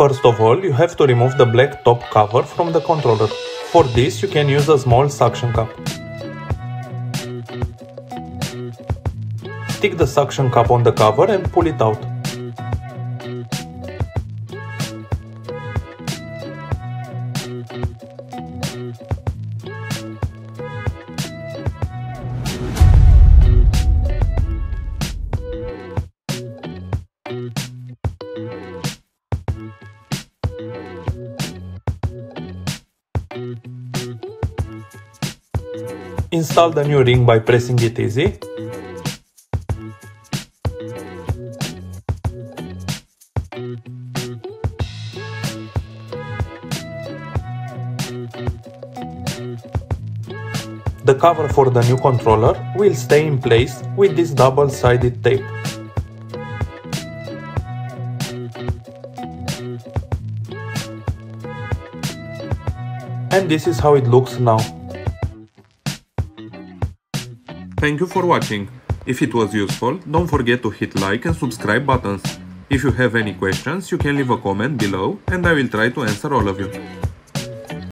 First of all, you have to remove the black top cover from the controller. For this, you can use a small suction cup. Stick the suction cup on the cover and pull it out. Install the new ring by pressing it easy. The cover for the new controller will stay in place with this double-sided tape. And this is how it looks now. Thank you for watching. If it was useful, don't forget to hit like and subscribe buttons. If you have any questions, you can leave a comment below and I will try to answer all of you.